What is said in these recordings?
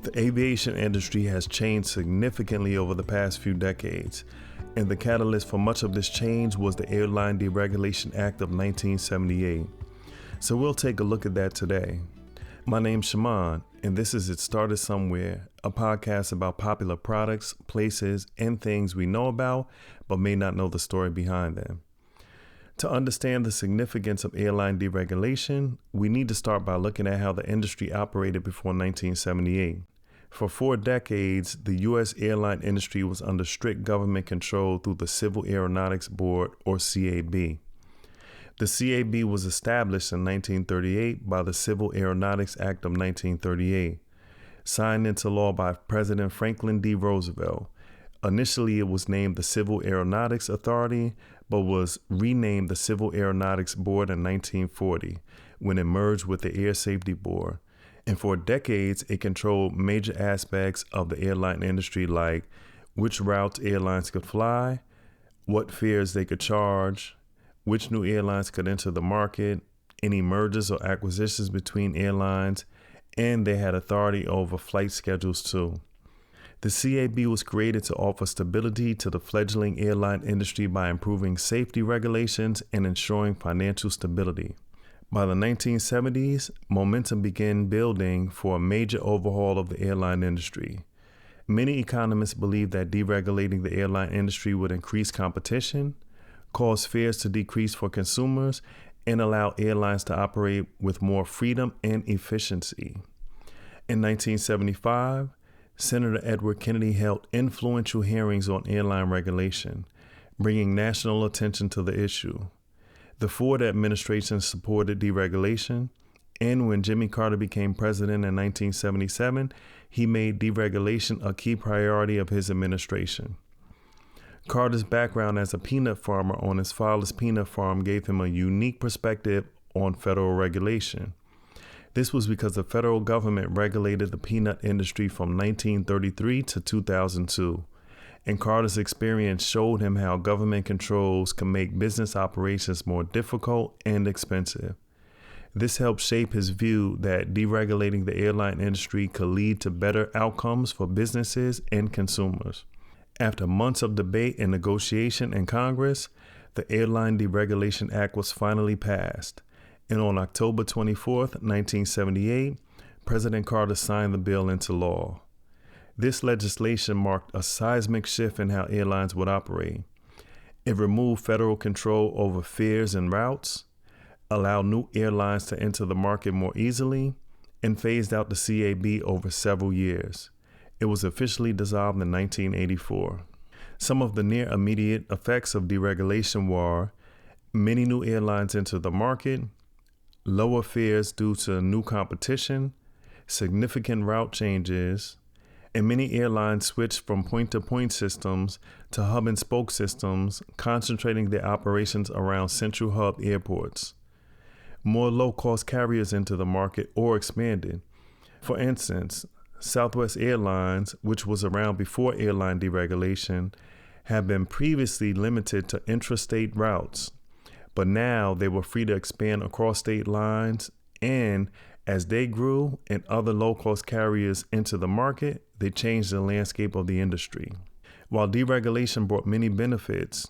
The aviation industry has changed significantly over the past few decades, and the catalyst for much of this change was the Airline Deregulation Act of 1978. So we'll take a look at that today. My name's Shaimond, and this is It Started Somewhere, a podcast about popular products, places, and things we know about, but may not know the story behind them. To understand the significance of airline deregulation, we need to start by looking at how the industry operated before 1978. For 4 decades, the U.S. airline industry was under strict government control through the Civil Aeronautics Board, or CAB. The CAB was established in 1938 by the Civil Aeronautics Act of 1938, signed into law by President Franklin D. Roosevelt. Initially, it was named the Civil Aeronautics Authority, but was renamed the Civil Aeronautics Board in 1940, when it merged with the Air Safety Board. And for decades, it controlled major aspects of the airline industry, like which routes airlines could fly, what fares they could charge, which new airlines could enter the market, any mergers or acquisitions between airlines, and they had authority over flight schedules too. The CAB was created to offer stability to the fledgling airline industry by improving safety regulations and ensuring financial stability. By the 1970s, momentum began building for a major overhaul of the airline industry. Many economists believed that deregulating the airline industry would increase competition, cause fares to decrease for consumers, and allow airlines to operate with more freedom and efficiency. In 1975, Senator Edward Kennedy held influential hearings on airline regulation, bringing national attention to the issue. The Ford administration supported deregulation, and when Jimmy Carter became president in 1977, he made deregulation a key priority of his administration. Carter's background as a peanut farmer on his father's peanut farm gave him a unique perspective on federal regulation. This was because the federal government regulated the peanut industry from 1933 to 2002. And Carter's experience showed him how government controls can make business operations more difficult and expensive. This helped shape his view that deregulating the airline industry could lead to better outcomes for businesses and consumers. After months of debate and negotiation in Congress, the Airline Deregulation Act was finally passed. And on October 24, 1978, President Carter signed the bill into law. This legislation marked a seismic shift in how airlines would operate. It removed federal control over fares and routes, allowed new airlines to enter the market more easily, and phased out the CAB over several years. It was officially dissolved in 1984. Some of the near immediate effects of deregulation were many new airlines entered the market, lower fares due to new competition, significant route changes, and many airlines switched from point-to-point systems to hub-and-spoke systems, concentrating their operations around central hub airports. More low-cost carriers entered the market or expanded. For instance, Southwest Airlines, which was around before airline deregulation, had been previously limited to intrastate routes, but now they were free to expand across state lines, and as they grew and other low-cost carriers entered the market, they changed the landscape of the industry. While deregulation brought many benefits,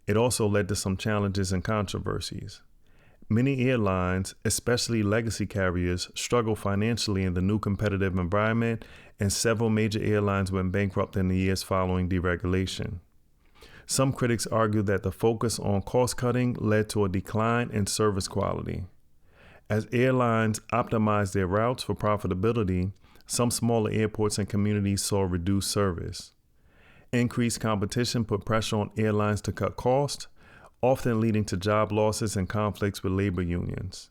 it also led to some challenges and controversies. Many airlines, especially legacy carriers, struggled financially in the new competitive environment, and several major airlines went bankrupt in the years following deregulation. Some critics argue that the focus on cost-cutting led to a decline in service quality. As airlines optimized their routes for profitability, some smaller airports and communities saw reduced service. Increased competition put pressure on airlines to cut costs, often leading to job losses and conflicts with labor unions.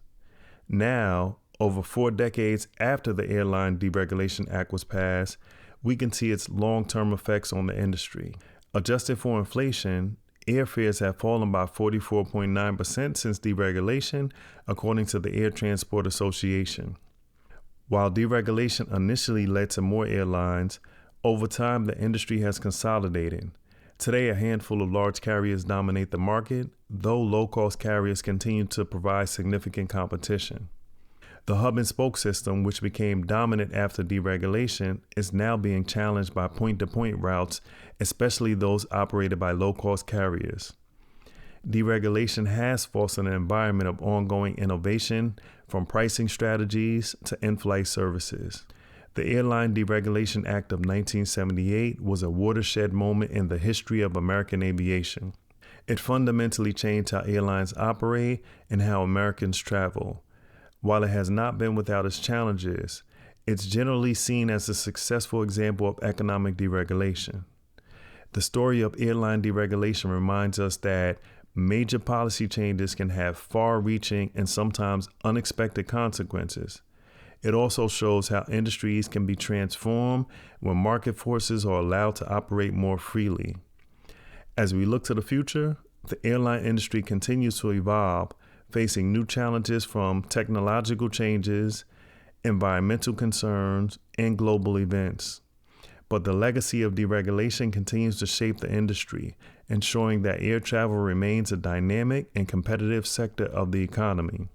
Now, over 4 decades after the Airline Deregulation Act was passed, we can see its long-term effects on the industry. Adjusted for inflation, airfares have fallen by 44.9% since deregulation, according to the Air Transport Association. While deregulation initially led to more airlines, over time the industry has consolidated. Today, a handful of large carriers dominate the market, though low-cost carriers continue to provide significant competition. The hub and spoke system, which became dominant after deregulation, is now being challenged by point-to-point routes, especially those operated by low-cost carriers. Deregulation has fostered an environment of ongoing innovation, from pricing strategies to in-flight services. The Airline Deregulation Act of 1978 was a watershed moment in the history of American aviation. It fundamentally changed how airlines operate and how Americans travel. While it has not been without its challenges, it's generally seen as a successful example of economic deregulation. The story of airline deregulation reminds us that major policy changes can have far-reaching and sometimes unexpected consequences. It also shows how industries can be transformed when market forces are allowed to operate more freely. As we look to the future, the airline industry continues to evolve, facing new challenges from technological changes, environmental concerns, and global events. But the legacy of deregulation continues to shape the industry, ensuring that air travel remains a dynamic and competitive sector of the economy.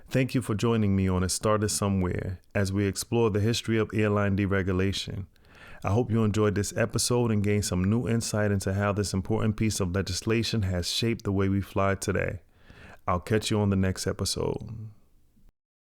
Thank you for joining me on It Started Somewhere as we explore the history of airline deregulation. I hope you enjoyed this episode and gained some new insight into how this important piece of legislation has shaped the way we fly today. I'll catch you on the next episode.